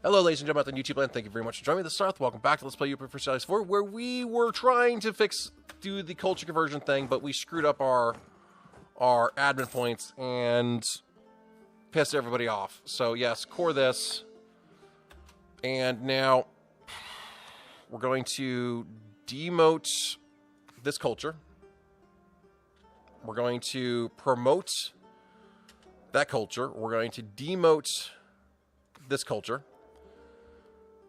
Hello, ladies and gentlemen, out on YouTube land. Thank you very much for joining me. TheCiroth. Welcome back to Let's Play Europa Universalis 4, where we were trying to do the culture conversion thing, but we screwed up our admin points and pissed everybody off. So yes, core this, and now we're going to demote this culture. We're going to promote that culture. We're going to demote this culture.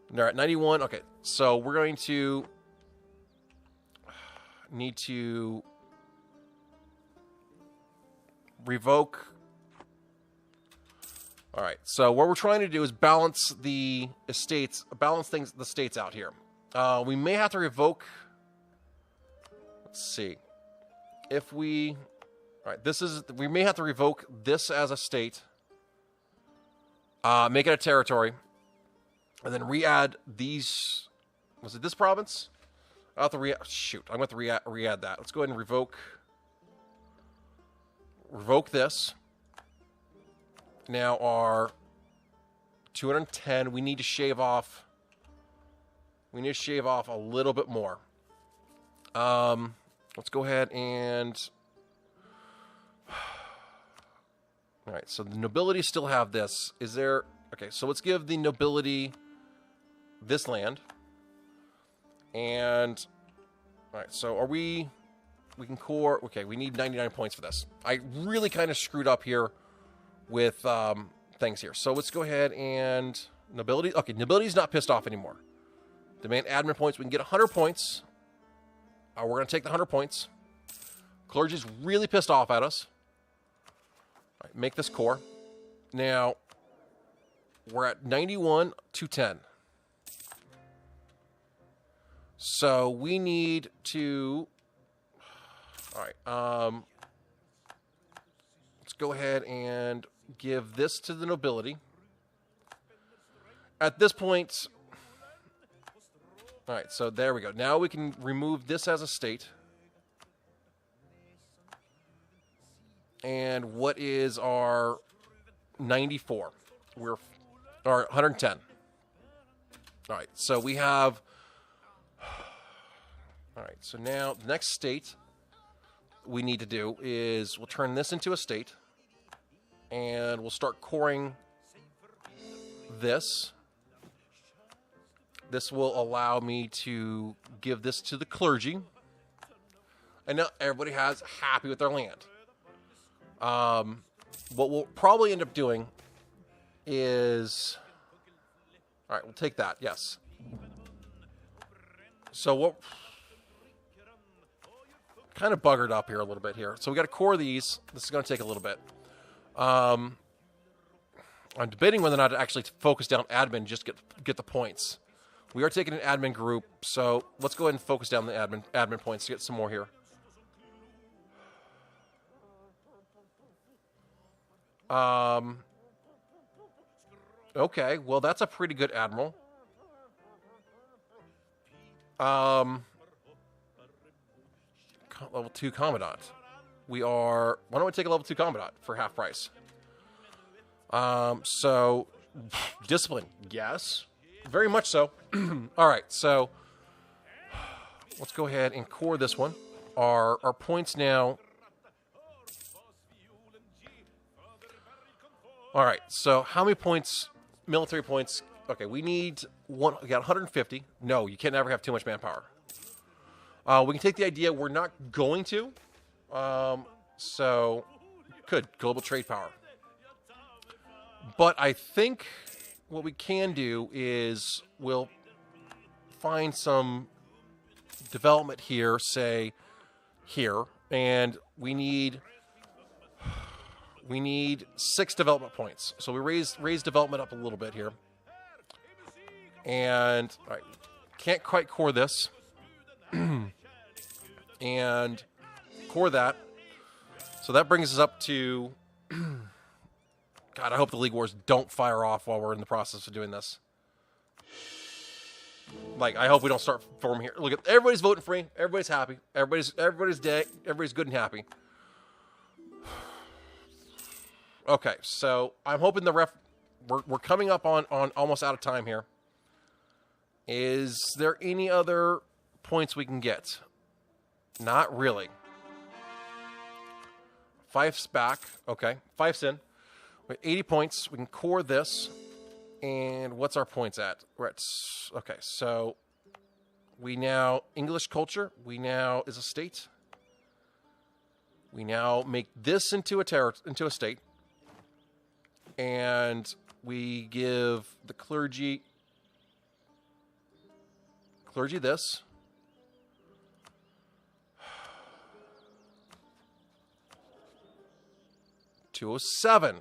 They're at 91. Okay, so we're going to need to revoke. All right, so what we're trying to do is balance the estates, the states out here. We may have to revoke. Let's see. If we, all right, we may have to revoke this as a state, make it a territory, and then re-add these. Was it this province? I'll have to shoot, I'm going to re-add that. Let's go ahead and revoke this. Now our 210, we need to shave off. We need to shave off a little bit more. Let's go ahead and... All right, so the nobility still have this. Is there... Okay, so let's give the nobility this land. And... All right, so are we... We can core... Okay, we need 99 points for this. I really kind of screwed up here with things here. So let's go ahead and... Nobility... Okay, nobility's not pissed off anymore. Demand admin points. We can get 100 points. We're going to take the 100 points. Clergy's really pissed off at us. All right, make this core. Now, we're at 91 to 10. So we need to... All right. Let's go ahead and give this to the nobility. At this point... All right, so there we go. Now we can remove this as a state. And what is our 94? We're 110. All right, so we have... All right, so now the next state we need to do is we'll turn this into a state. And we'll start coring this. This will allow me to give this to the clergy. And now everybody has happy with their land. What we'll probably end up doing is... All right, we'll take that, yes. So what... Kind of buggered up here a little bit here. So we got to core these. This is going to take a little bit. I'm debating whether or not to actually focus down admin and just get the points. We are taking an admin group, so let's go ahead and focus down the admin points to get some more here. Okay, well that's a pretty good admiral. Level 2 commandant. We are... Why don't we take a level 2 commandant for half price? So discipline, yes. Very much so. All right, so let's go ahead and core this one. Our points now. All right, so how many points? Military points. Okay, we need one. We got 150. No, you can't ever have too much manpower. We can take the idea we're not going to. So good global trade power. But I think what we can do is we'll find some development here, say here, and we need 6 development points. So we raise development up a little bit here. And all right, can't quite core this. And core that. So that brings us up to God, I hope the League Wars don't fire off while we're in the process of doing this. Like, I hope we don't start forming here. Look at everybody's voting for me. Everybody's happy. Everybody's good and happy. Okay, so I'm hoping the we're coming up on almost out of time here. Is there any other points we can get? Not really. Fife's back. Okay, Fife's in. We have 80 points. We can core this. And what's our points at? We're at, okay, so we now, English culture, we now is a state. We now make this into a state. And we give the clergy this. $207.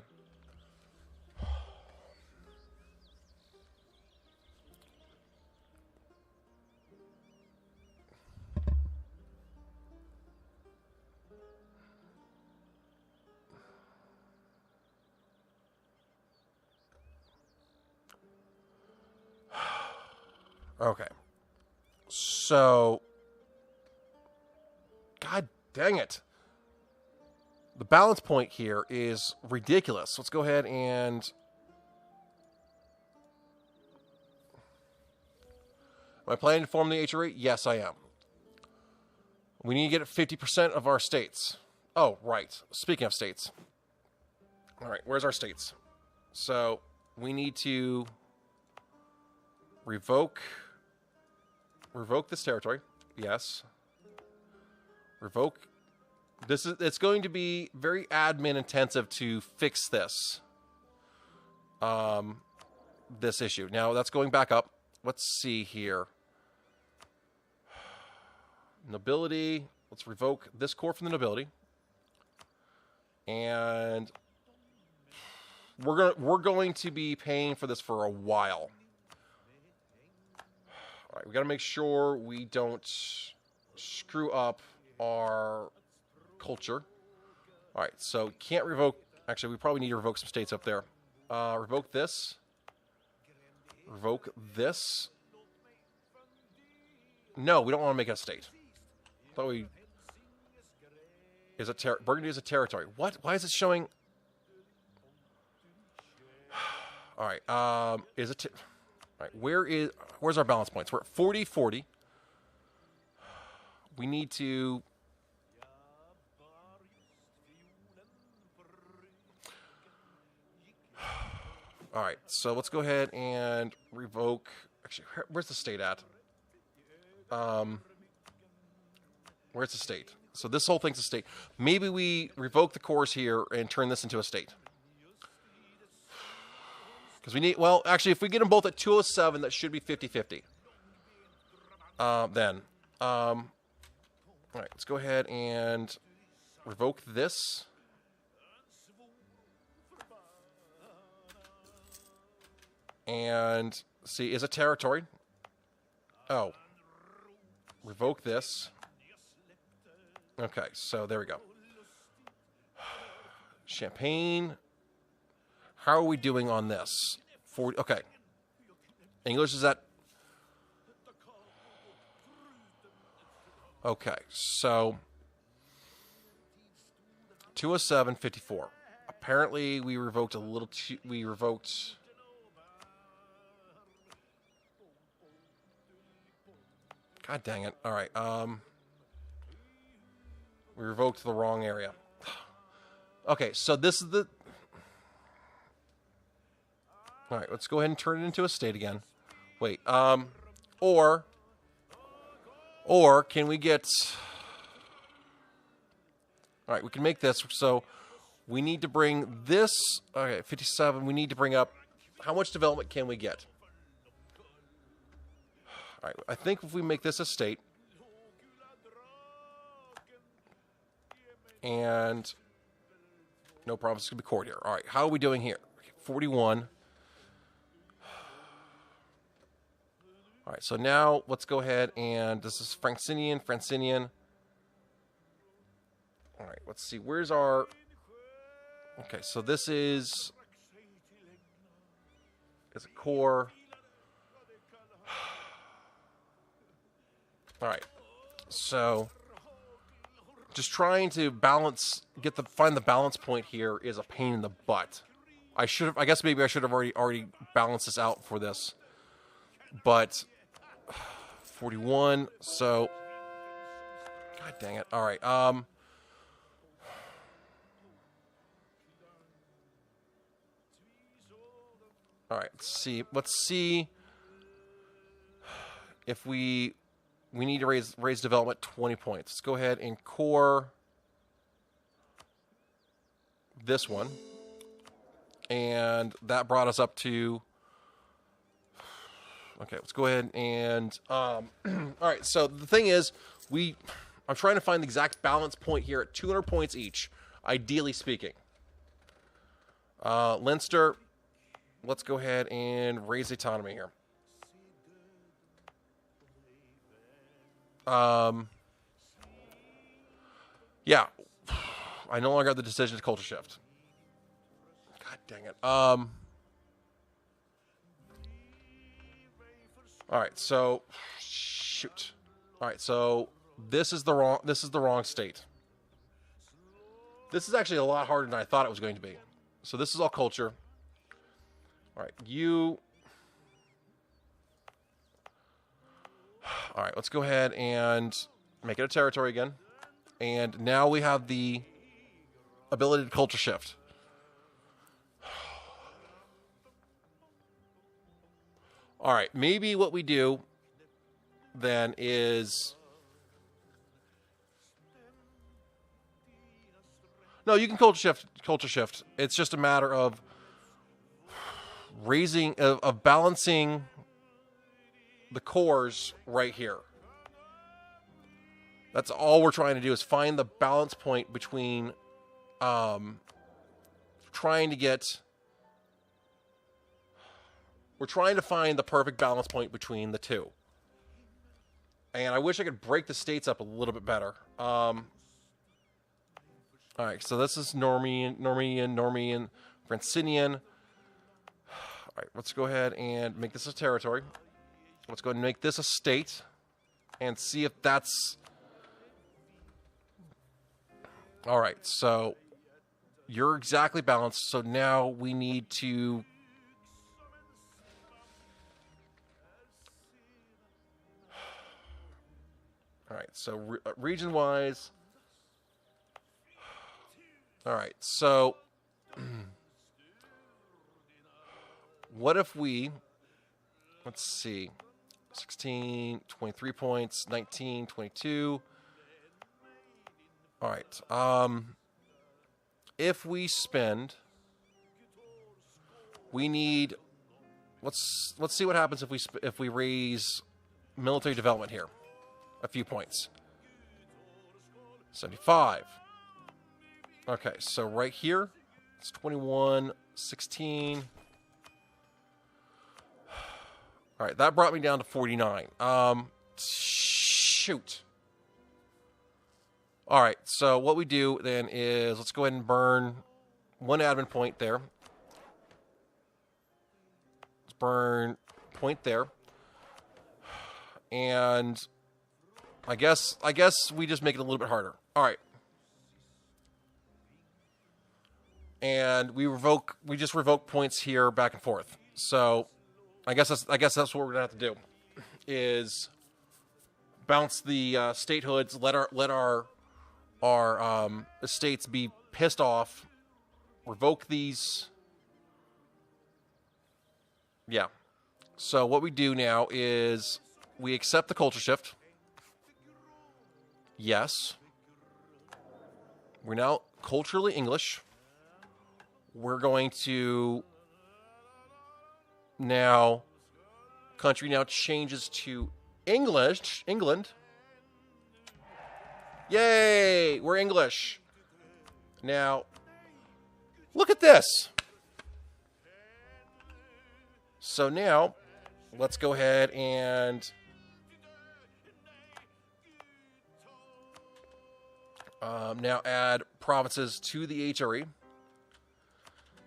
Okay. So, God dang it. The balance point here is ridiculous. Let's go ahead and... Am I planning to form the HRE? Yes, I am. We need to get 50% of our states. Oh, right. Speaking of states. All right, where's our states? So, we need to revoke this territory. Yes. Revoke. It's going to be very admin intensive to fix this. This issue. Now that's going back up. Let's see here. Nobility. Let's revoke this core from the nobility. And we're going to be paying for this for a while. All right, we got to make sure we don't screw up our culture. All right, so can't revoke. Actually, we probably need to revoke some states up there. Revoke this. Revoke this. No, we don't want to make it a state. Thought we is a Burgundy is a territory. What? Why is it showing? All right. Is it? All right. Where's our balance points? We're at 40-40. We need to. All right, so let's go ahead and revoke. Actually, where's the state at? Where's the state? So this whole thing's a state. Maybe we revoke the cores here and turn this into a state. Because we need, well, actually, if we get them both at 207, that should be 50-50. Then. All right, let's go ahead and revoke this. And see, is a territory. Oh. Revoke this. Okay, so there we go. Champagne. How are we doing on this? 40. Okay. English is at. Okay, so 207.54. Apparently, we revoked a little. We revoked. God dang it! All right. We revoked the wrong area. Okay, so this is the. All right, let's go ahead and turn it into a state again. Wait, or can we get... All right, we can make this, so we need to bring this... Okay, 57, we need to bring up... How much development can we get? All right, I think if we make this a state... And... No problem, it's going to be court here. All right, how are we doing here? 41... All right, so now let's go ahead and this is Francinian. All right, let's see. Where's our... Okay, so this is a core. All right, so just trying to balance, find the balance point here is a pain in the butt. I guess maybe I should have already balanced this out for this. But 41, so God dang it. All right. All right, let's see if we need to raise development 20 points. Let's go ahead and core this one. And that brought us up to, okay, let's go ahead and, all right, so the thing is, I'm trying to find the exact balance point here at 200 points each, ideally speaking. Leinster, let's go ahead and raise autonomy here. Yeah, I no longer have the decision to culture shift. God dang it. All right, so shoot. All right, so this is the wrong state. This is actually a lot harder than I thought it was going to be. So this is all culture. All right, all right, let's go ahead and make it a territory again. And now we have the ability to culture shift. All right, maybe what we do then is... No, you can culture shift. It's just a matter of balancing the cores right here. That's all we're trying to do, is find the balance point between we're trying to find the perfect balance point between the two. And I wish I could break the states up a little bit better. All right, so this is Normian, Francinian. All right, let's go ahead and make this a territory. Let's go ahead and make this a state and see if that's... All right, so you're exactly balanced. So now we need to... All right, so region-wise... All right, so what if we, let's see, 16, 23 points, 19, 22. All right, if we spend, we need, let's see what happens if we raise military development here, a few points. 75. Okay, so right here, it's 21, 16. All right, that brought me down to 49. Shoot. All right, so what we do then is, let's go ahead and burn one admin point there. Let's burn point there. And I guess we just make it a little bit harder. All right. And we just revoke points here back and forth. So I guess that's what we're gonna have to do, is bounce the statehoods, let our estates be pissed off, revoke these. Yeah. So what we do now is we accept the culture shift. Yes. We're now culturally English. We're going to now, country now changes to England. Yay, we're English. Now, look at this. So now, let's go ahead and now add provinces to the HRE.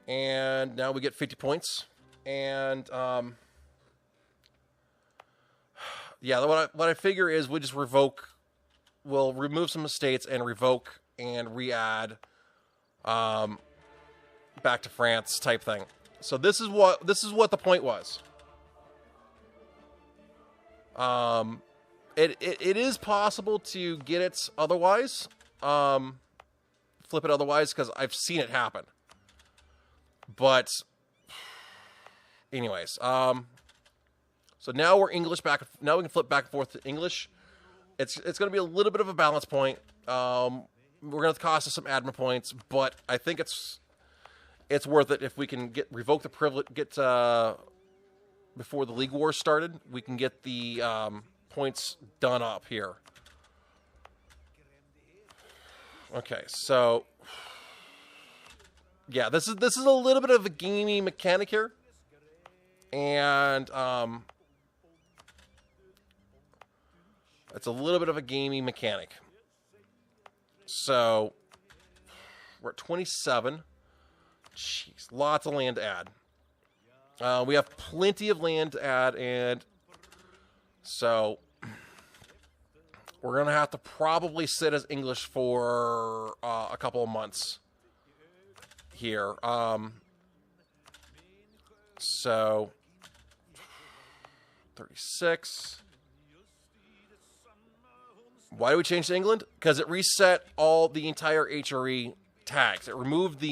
And now we get 50 points. And yeah, what I figure is we'll remove some estates and revoke and re-add back to France type thing. So this is what the point was. It is possible to get it otherwise, flip it otherwise, because I've seen it happen. But anyways, so now we're English back. Now we can flip back and forth to English. It's going to be a little bit of a balance point. We're going to cost us some admin points, but I think it's worth it if we can revoke the privilege, before the League Wars started. We can get the points done up here. Okay, so yeah, this is a little bit of a gamey mechanic here, and it's a little bit of a gamey mechanic. So we're at 27. Jeez, lots of land to add. We have plenty of land to add, and so we're going to have to probably sit as English for a couple of months here. So 36. Why do we change to England? Because it reset the entire HRE tags. It removed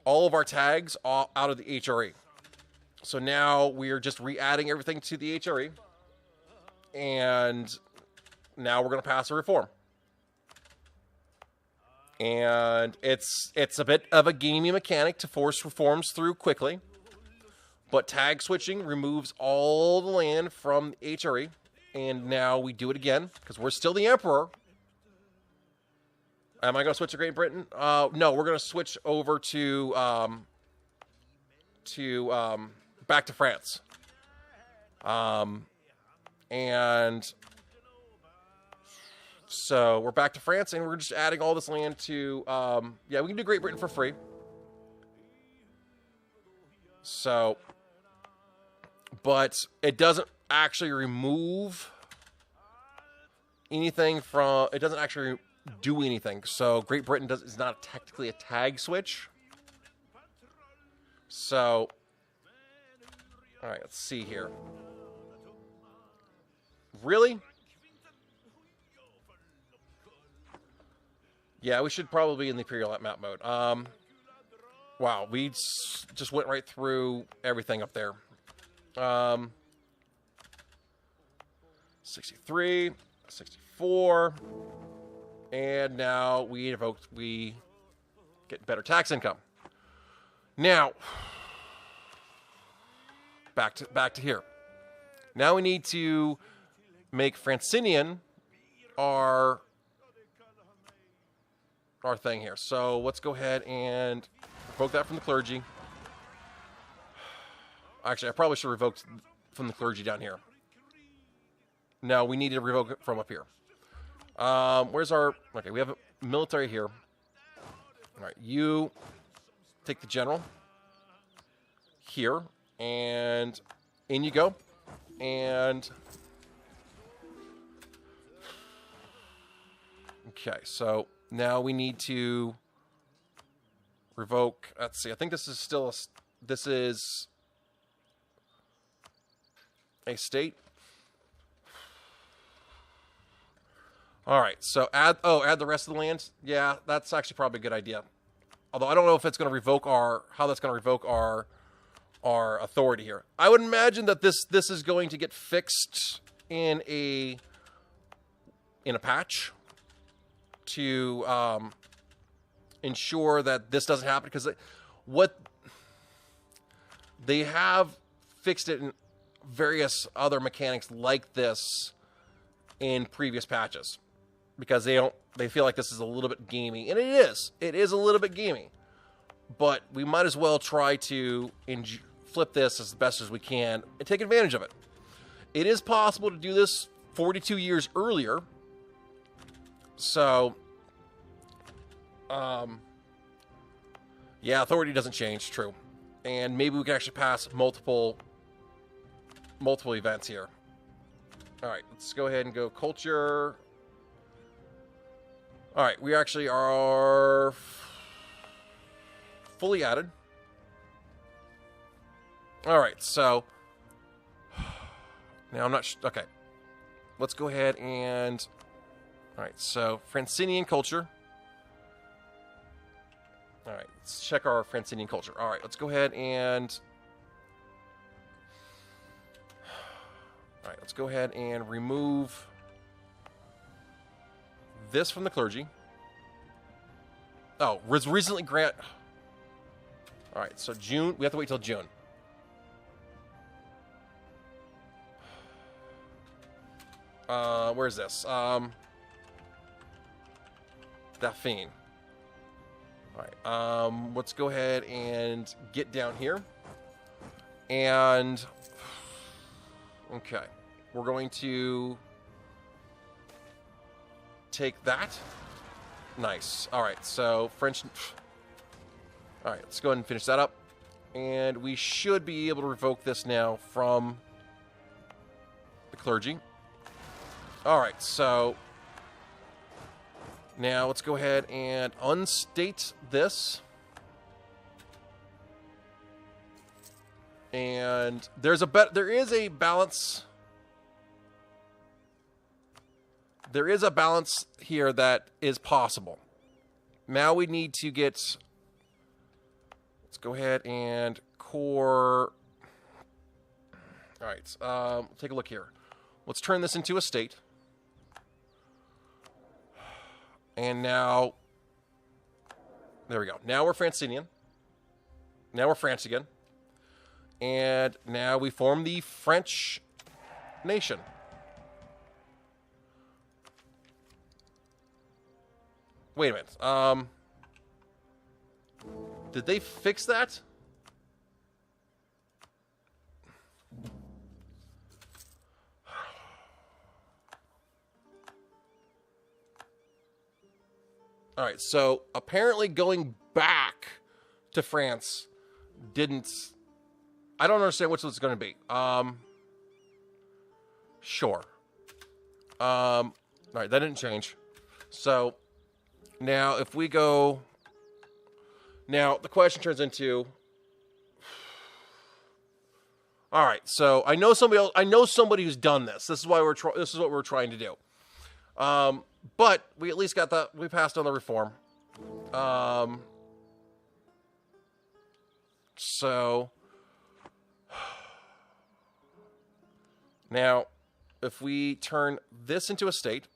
all of our tags out of the HRE. So now we're just re-adding everything to the HRE. And now we're going to pass a reform. And it's a bit of a gamey mechanic to force reforms through quickly. But tag switching removes all the land from the HRE. And now we do it again, because we're still the Emperor. Am I going to switch to Great Britain? No, we're going to switch over to back to France. And so we're back to France, and we're just adding all this land to, yeah, we can do Great Britain for free. So, but it doesn't actually remove anything from, it doesn't actually do anything. So Great Britain is not technically a tag switch. So, all right, let's see here. Really? Yeah, we should probably be in the Imperial map mode. Wow, we just went right through everything up there. 63, 64, and now we get better tax income. Now, back to here. Now we need to make Francinian our thing here. So let's go ahead and revoke that from the clergy. Actually, I probably should revoke from the clergy down here. No, we need to revoke it from up here. Where's our... Okay, we have a military here. All right, you take the general here, and in you go. And... okay, so now we need to revoke... let's see, I think this is still this is a state. All right, so add the rest of the land. Yeah, that's actually probably a good idea. Although I don't know if it's going to revoke how that's going to revoke our authority here. I would imagine that this is going to get fixed in a patch to ensure that this doesn't happen, because what they have fixed it in various other mechanics like this in previous patches, because they feel like this is a little bit gamey, and it is a little bit gamey, but we might as well try to flip this as best as we can and take advantage of it. It is possible to do this 42 years earlier, so yeah, authority doesn't change, true, and maybe we can actually pass multiple events here. All right, let's go ahead and go culture. All right, we actually are... fully added. All right, so now I'm not okay. Let's go ahead and all right. So Francinian culture. All right, let's check our Francinian culture. All right, let's go ahead and all right. Let's go ahead and remove this from the clergy. Oh, was recently grant. All right, so June. We have to wait till June. Where's this? Dauphine. All right. Let's go ahead and get down here. And okay, we're going to take that. Nice. All right. So French. All right. Let's go ahead and finish that up, and we should be able to revoke this now from the clergy. All right. So now let's go ahead and unstate this. And there is a balance. There is a balance here that is possible. Now we need to get. Let's go ahead and core. All right. Take a look here. Let's turn this into a state. And now, there we go. Now we're Francinian. Now we're France again. And now we form the French nation. Wait a minute. Did they fix that? All right, so apparently going back to France didn't. I don't understand which it's going to be. Sure. All right, that didn't change. So now if we go, now the question turns into. All right, so I know somebody else. I know somebody who's done this. This is why this is what we're trying to do. But we at least got the. We passed on the reform. So now, if we turn this into a state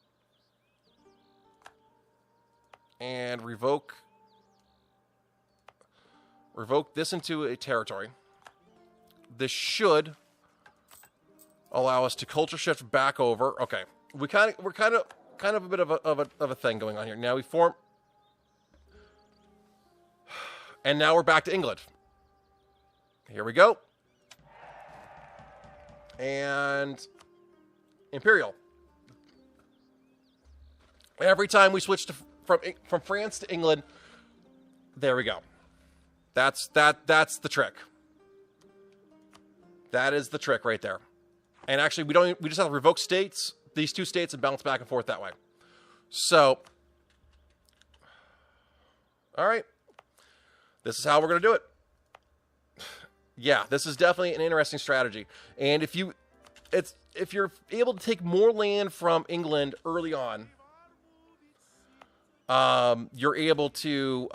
and revoke this into a territory, this should allow us to culture shift back over. Okay, we're kind of a bit of a thing going on here. Now we form, and now we're back to England. Here we go. And Imperial. Every time we switch from France to England, there we go. That's the trick. That is the trick right there. And actually, we just have to revoke states, these two states, and bounce back and forth that way. So, all right. This is how we're going to do it. Yeah, this is definitely an interesting strategy. And if you're able to take more land from England early on, you're able to.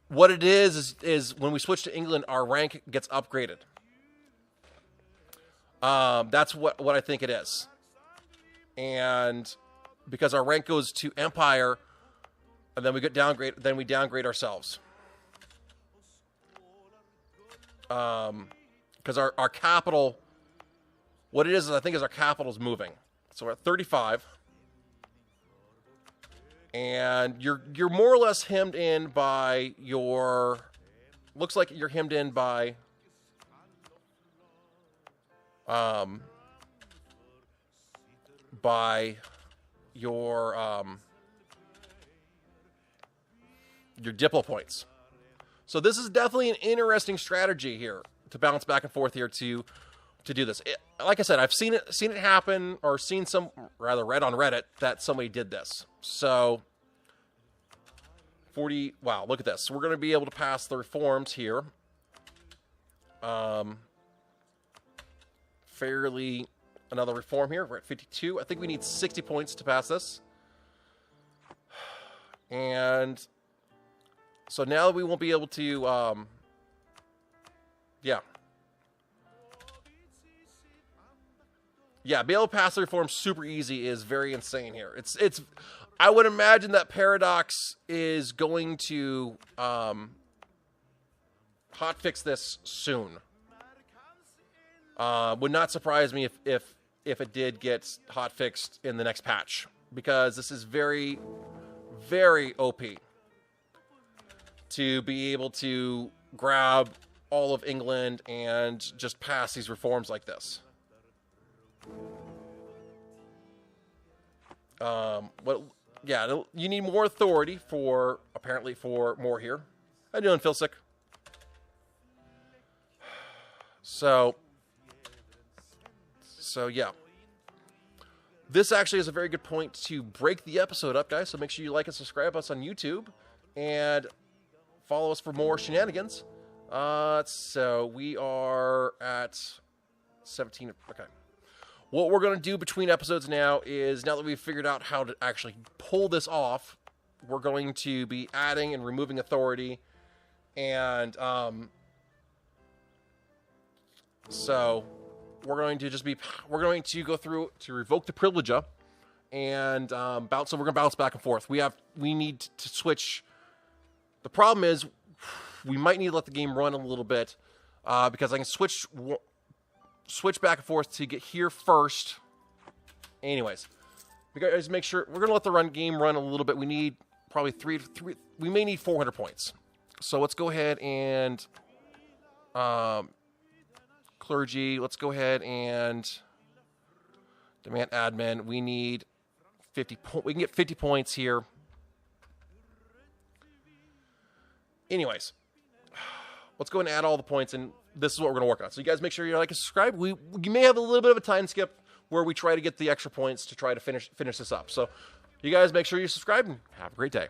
What it is when we switch to England, our rank gets upgraded. That's what I think it is. And because our rank goes to Empire, and then we get downgrade, then we downgrade ourselves. Because our capital, what it is I think is our capital is moving. So we're at 35. And you're more or less hemmed in by your, looks like you're hemmed in by your diplo points. So this is definitely an interesting strategy here to bounce back and forth here to do this. Like I said, I've seen it happen, or seen read on Reddit that somebody did this. So 40. Wow, look at this. We're going to be able to pass the reforms here. Fairly, another reform here. We're at 52. I think we need 60 points to pass this. And so now we won't be able to, yeah. Yeah, be able to pass the reform super easy is very insane here. It's. I would imagine that Paradox is going to hotfix this soon. Would not surprise me if it did get hotfixed in the next patch, because this is very, very OP to be able to grab all of England and just pass these reforms like this. Yeah, you need more authority for, apparently, for more here. How you doing, Philsick? So yeah. This actually is a very good point to break the episode up, guys. So make sure you like and subscribe us on YouTube and follow us for more shenanigans. So we are at 17. Okay. What we're going to do between episodes now is, now that we've figured out how to actually pull this off, we're going to be adding and removing authority. And so we're going to go through to revoke the privilegia and bounce. So we're going to bounce back and forth. We need to switch. The problem is we might need to let the game run a little bit because I can switch back and forth to get here first. Anyways, we got to make sure we're going to let the game run a little bit. We need probably three. We may need 400 points. So let's go ahead and clergy. Let's go ahead and demand admin. We need 50. We can get 50 points here. Anyways, let's go ahead and add all the points, and this is what we're going to work on. So you guys make sure you like and subscribe. You may have a little bit of a time skip where we try to get the extra points to try to finish this up. So you guys make sure you subscribe, and have a great day.